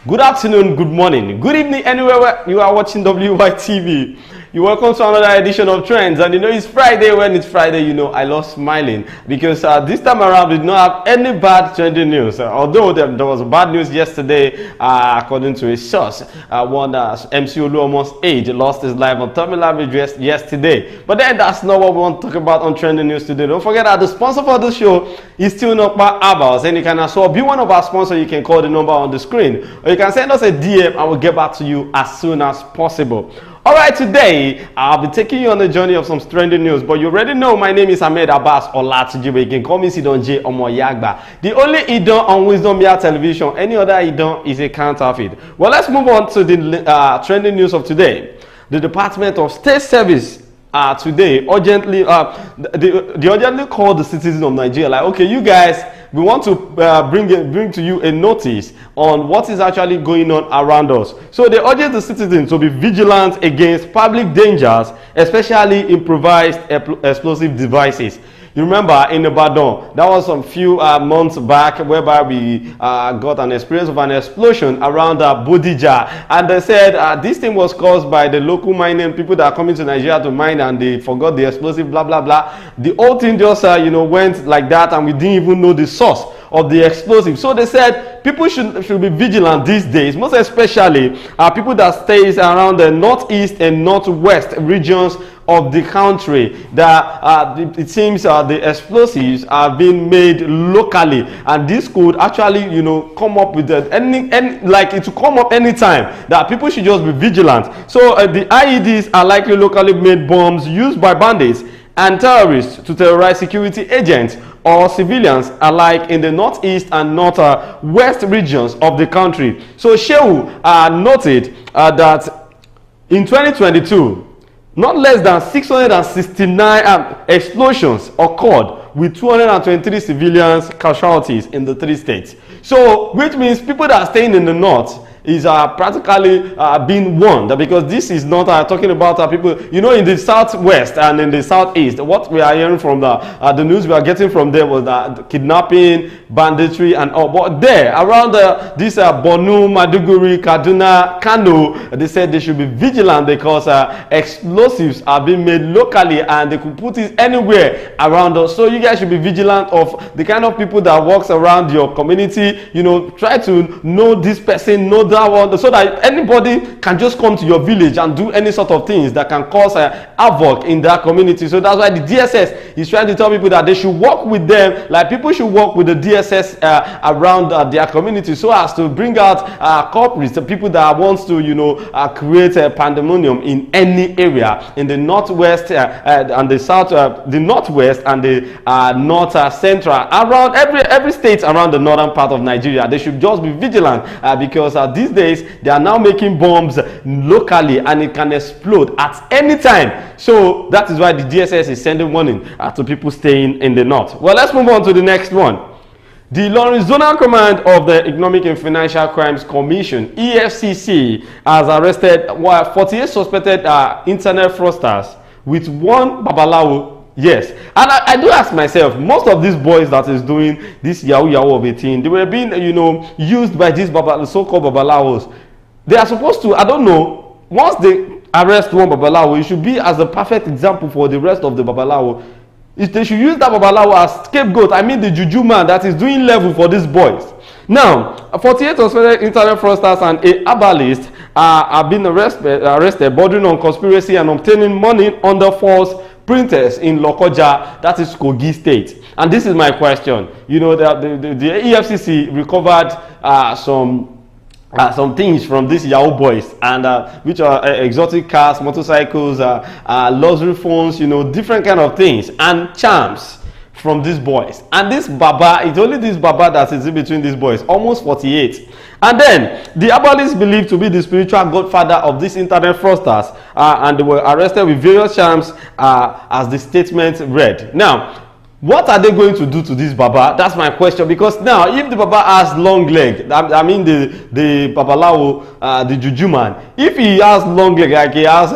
Good afternoon, good morning, good evening, anywhere where you are watching Wytv. You're welcome to another edition of Trends. And it's Friday. When it's Friday, I love smiling because this time around we did not have any bad trending news. Although there was bad news yesterday, according to a source. One MC Oluomo's aide lost his life on terminal bed yesterday. But then that's not what we want to talk about on trending news today. Don't forget that the sponsor for this show is still not by Abels, and you can as well be one of our sponsors. You can call the number on the screen, or you can send us a DM and we'll get back to you as soon as possible. Alright, today I'll be taking you on the journey of some trending news, but you already know my name is Ahmed Abbas Olatijibe. You can call me Sidon J Omoyagba. The only Idon on Wisdom Yard Television. Any other Idon is a counterfeit. Well, let's move on to the trending news of today. The Department of State Service today urgently they urgently called the citizens of Nigeria, like, okay, you guys, we want to bring to you a notice on what is actually going on around us. So they urge the citizens to be vigilant against public dangers, especially improvised explosive devices. You remember in Ibadan, that was some few months back, whereby we got an experience of an explosion around Bodija, and they said this thing was caused by the local mining people that are coming to Nigeria to mine, and they forgot the explosive, blah blah blah. The whole thing just went like that, and we didn't even know the source of the explosive. So they said people should be vigilant these days, most especially people that stays around the northeast and northwest regions of the country, that it seems the explosives are being made locally, and this could actually come up with it to come up anytime, that people should just be vigilant. So the IEDs are likely locally made bombs used by bandits and terrorists to terrorize security agents or civilians alike in the northeast and northwest regions of the country. So Shehu noted that in 2022, not less than 669 explosions occurred, with 223 civilians casualties in the 3 states. So, which means people that are staying in the north is practically being warned, because this is not talking about people in the southwest and in the southeast. What we are hearing from the news we are getting from there was that kidnapping, banditry, and all. But there around this Borno, Maiduguri, Kaduna, Kano, they said they should be vigilant because explosives are being made locally and they could put it anywhere around us. So you guys should be vigilant of the kind of people that walks around your community. Try to know this person, know that one, so that anybody can just come to your village and do any sort of things that can cause havoc in that community. So that's why the DSS is trying to tell people that they should work with them, like people should work with the DSS around their community, so as to bring out culprits, the people that wants to create a pandemonium in any area in the northwest and the south, the northwest and the north central, around every state around the northern part of Nigeria. They should just be vigilant because these days they are now making bombs locally and it can explode at any time. So that is why the DSS is sending warning to people staying in the north. Well, let's move on to the next one. The Lawrence Zonal Command of the Economic and Financial Crimes Commission, EFCC, has arrested 48 suspected internet fraudsters with one babalawo. Yes, and I do ask myself, most of these boys that is doing this yahoo of a thing, they were being used by these so-called babalawos. They are supposed to, I don't know, once they arrest one babalawo, it should be as a perfect example for the rest of the babalawo. If they should use that babalawo as scapegoat, I mean the juju man that is doing level for these boys. Now, 48 suspected internet fraudsters and a herbalist have been arrested, bordering on conspiracy and obtaining money under false printers in Lokoja, that is Kogi State. And this is my question. The EFCC recovered some things from these Yahoo boys, and which are exotic cars, motorcycles, luxury phones, different kind of things, and charms from these boys. And this Baba, it's only this Baba that is in between these boys, almost 48. And then the herbalist believed to be the spiritual godfather of these internet fraudsters, and they were arrested with various charms, as the statement read. Now, what are they going to do to this Baba? That's my question. Because now, if the Baba has long leg, I mean the Babalawo, the Juju man, if he has long leg, like he has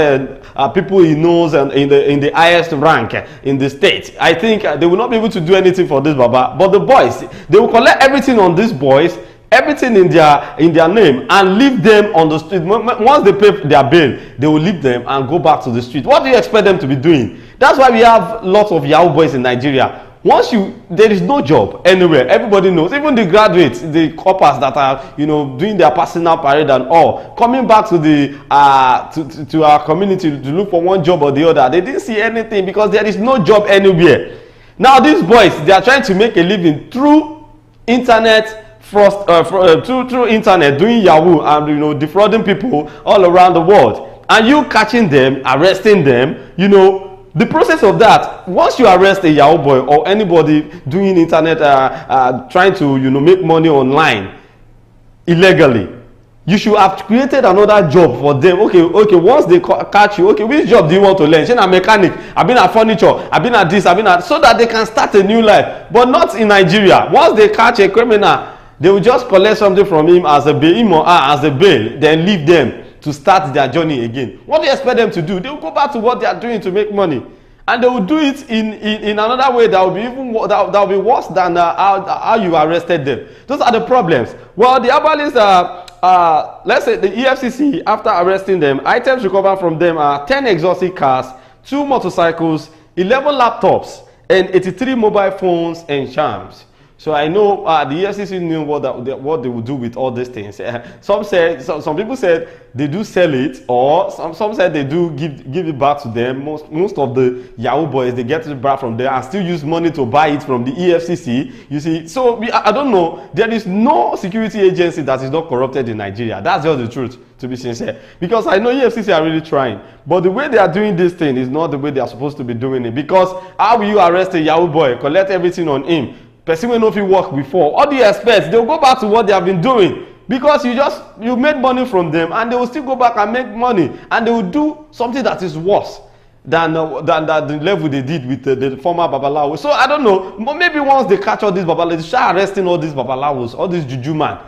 people he knows and in the highest rank in the state, I think they will not be able to do anything for this Baba. But the boys, they will collect everything on these boys, everything in their name, and leave them on the street. Once they pay their bill, they will leave them and go back to the street. What do you expect them to be doing? That's why we have lots of Yahoo boys in Nigeria. There is no job anywhere. Everybody knows, even the graduates, the coppers that are, doing their personal parade and all, coming back to the to our community to look for one job or the other. They didn't see anything because there is no job anywhere. Now these boys, they are trying to make a living through internet, through internet, doing Yahoo and defrauding people all around the world. And you catching them, arresting them, the process of that, once you arrest a Yahoo boy or anybody doing internet, trying to make money online illegally, you should have created another job for them. Okay, once they catch you, okay, which job do you want to learn? Say a mechanic, I've been at furniture, I've been at this, I've been at, so that they can start a new life. But not in Nigeria. Once they catch a criminal, they will just collect something from him as a bail, then leave them to start their journey again. What do you expect them to do? They will go back to what they are doing to make money, and they will do it in another way that will be that will be worse than how you arrested them. Those are the problems. Well, the abalis let's say the EFCC, after arresting them, items recovered from them are 10 exotic cars, 2 motorcycles, 11 laptops, and 83 mobile phones and charms. So I know the EFCC knew what they would do with all these things. Some people said they do sell it, or some said they do give it back to them. Most of the Yahoo boys, they get it back from there and still use money to buy it from the EFCC. You see, so I don't know. There is no security agency that is not corrupted in Nigeria. That's just the truth, to be sincere. Because I know EFCC are really trying, but the way they are doing this thing is not the way they are supposed to be doing it. Because how will you arrest a Yahoo boy, collect everything on him? Person will know if he worked before. What do you expect? They'll go back to what they have been doing, because you made money from them, and they will still go back and make money, and they will do something that is worse than the level they did with the former Babalawo. So I don't know. Maybe once they catch all these Babalawos, they start arresting all these Babalawos, all these Juju man.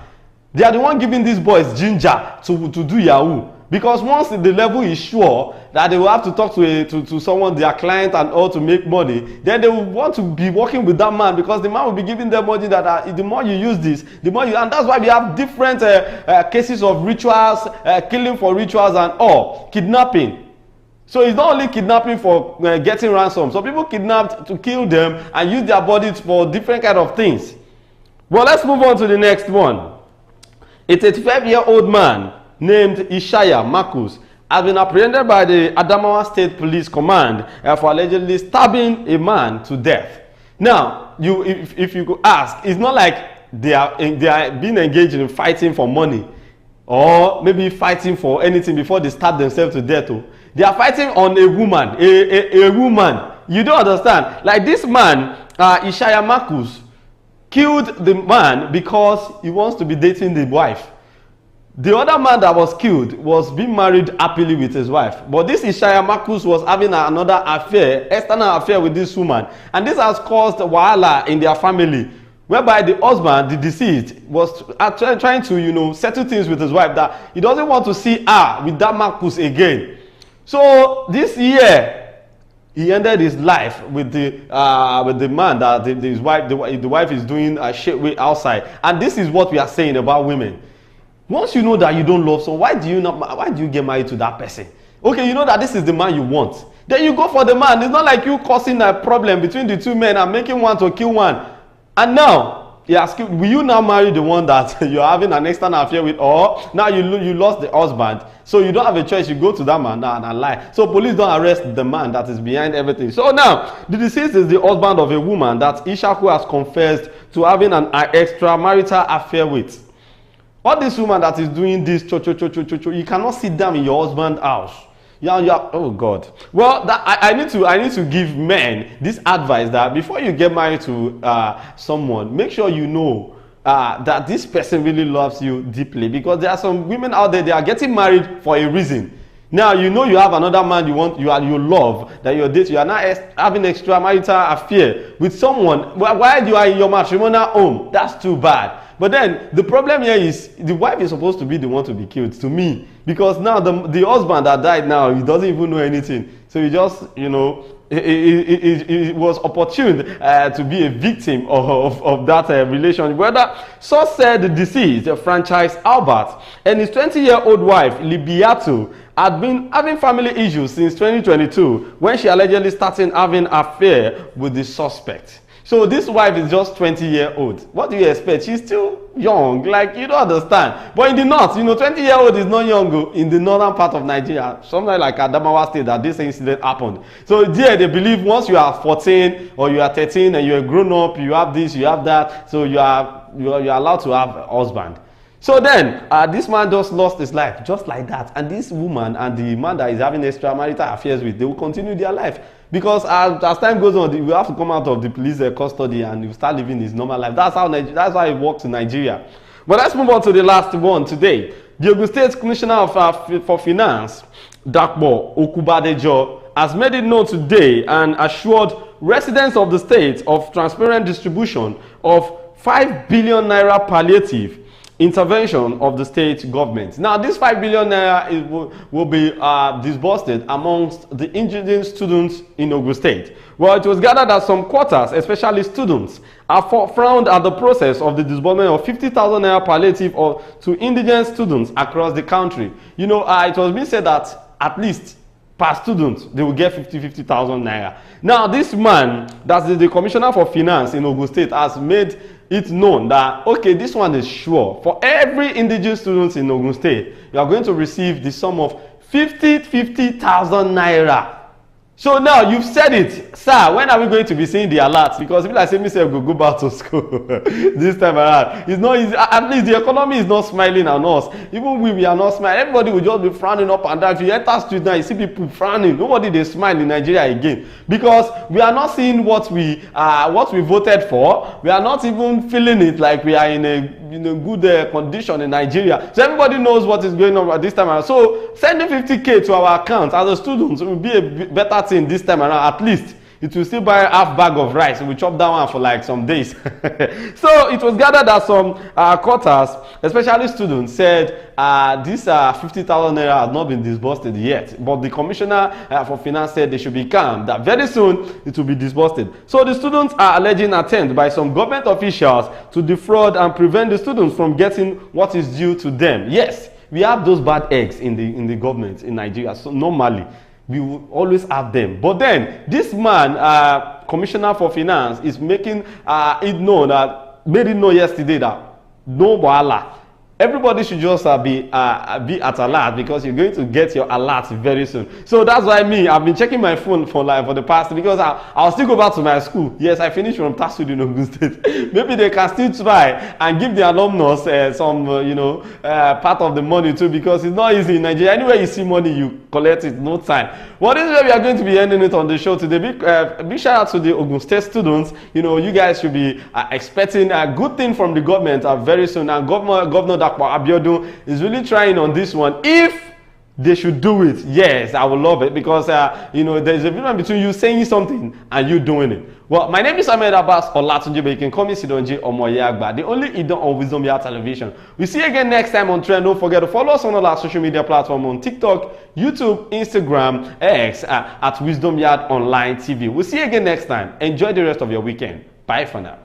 They are the one giving these boys ginger to do Yahoo. Because once the level is sure that they will have to talk to someone, their client and all, to make money, then they will want to be working with that man, because the man will be giving them money that the more you use this, the more and that's why we have different cases of rituals, killing for rituals and all, kidnapping. So it's not only kidnapping for getting ransom. Some people kidnapped to kill them and use their bodies for different kind of things. Well, let's move on to the next one. A 35-year-old man named Ishaya Marcus has been apprehended by the Adamawa State Police Command for allegedly stabbing a man to death. Now, if you could ask, it's not like they are being engaged in fighting for money, or maybe fighting for anything before they stab themselves to death. They are fighting on a woman, a woman. You don't understand. Like this man, Ishaya Marcus, killed the man because he wants to be dating the wife. The other man that was killed was being married happily with his wife. But this Ishaya Marcus was having another affair, external affair with this woman. And this has caused wahala in their family, whereby the husband, the deceased, was trying to, settle things with his wife, that he doesn't want to see her with that Marcus again. So this year, he ended his life with the man that his wife, the wife is doing a shit with outside. And this is what we are saying about women. Once you know that you don't love someone, why do you get married to that person? Okay, you know that this is the man you want, then you go for the man. It's not like you causing a problem between the two men and making one to kill one. And now he asks you, will you now marry the one that you're having an external affair with? Or now you lost the husband, so you don't have a choice, you go to that man and lie. So police don't arrest the man that is behind everything. So now the deceased is the husband of a woman that Ishaku has confessed to having an extramarital affair with. All this woman that is doing this, you cannot sit down in your husband's house. Oh God. Well, I need to give men this advice, that before you get married to someone, make sure you know that this person really loves you deeply. Because there are some women out there, they are getting married for a reason. Now you know you have another man you love, that you're dating. You are not having extramarital affair with someone while you are in your matrimonial home. That's too bad. But then the problem here is the wife is supposed to be the one to be killed, to me, because now the husband that died now, he doesn't even know anything. So he just it was opportune to be a victim of that relationship. Whether source said the deceased, franchise Albert, and his 20-year-old wife, Libiato, had been having family issues since 2022 when she allegedly started having an affair with the suspect. So this wife is just 20-year-old. What do you expect? She's still young. Like, you don't understand. But in the north, 20-year-old is not young. In the northern part of Nigeria, something like Adamawa State, that this incident happened. So there, they believe once you are 14 or you are 13 and you're a grown up, you have this, you have that, so you are allowed to have a husband. So then, this man just lost his life, just like that. And this woman and the man that is having extramarital affairs with, they will continue their life. Because as time goes on, we have to come out of the police custody and you start living his normal life. That's how it works in Nigeria. But let's move on to the last one today. The Ogun State Commissioner for Finance, Dakbo Okubadejo, has made it known today and assured residents of the state of transparent distribution of 5 billion naira palliative intervention of the state government. Now, this 5 billion naira will be disbursed amongst the indigent students in Ogun State. Well, it was gathered that some quarters, especially students, are frowned at the process of the disbursement of 50,000 naira palliative to indigent students across the country. It was being said that at least per student, they will get 50,000 naira. Now, this man, that's the Commissioner for Finance in Ogun State, has made it known that, okay, this one is sure. For every indigent student in Ogun State, you are going to receive the sum of 50,000 naira. So now you've said it, sir. When are we going to be seeing the alerts? Because people like say, myself go back to school this time around. It's not easy. At least the economy is not smiling on us. Even we are not smiling. Everybody will just be frowning up and down. If you enter street now, you see people frowning. Nobody they smile in Nigeria again because we are not seeing what we voted for. We are not even feeling it like we are in a good condition in Nigeria. So everybody knows what is going on at this time around. So sending 50K to our account as a student will be a better thing this time around. At least it will still buy half bag of rice. We chop that one for like some days. So it was gathered that some quarters, especially students, said this 50,000 naira has not been disbursed yet. But the Commissioner for Finance said they should be calm, that very soon it will be disbursed. So the students are alleging attempt by some government officials to defraud and prevent the students from getting what is due to them. Yes, we have those bad eggs in the government in Nigeria. So normally, we will always have them. But then, this man, Commissioner for Finance, is making it known made it known yesterday that no wahala. Everybody should just be at alert because you're going to get your alert very soon. So that's why I've been checking my phone for the past, because I'll still go back to my school. Yes, I finished from TASU in Ogun State. Maybe they can still try and give the alumnus some, part of the money too, because it's not easy in Nigeria. Anywhere you see money, you collect it, no time. Well, this is where we are going to be ending it on the show today. Big shout out to the Ogun State students. You guys should be expecting a good thing from the government very soon. And Governor Abiodun is really trying on this one. If they should do it, yes, I will love it, because there's a difference between you saying something and you doing it. Well, my name is Ahmed Abbas Olatunji, but you can call me Sidonji Omoyagba, the only Idon on Wisdom Yard Television. We see you again next time on Trend. Don't forget to follow us on all our social media platforms on TikTok, YouTube, Instagram, X, at Wisdom Yard Online TV. We'll see you again next time. Enjoy the rest of your weekend. Bye for now.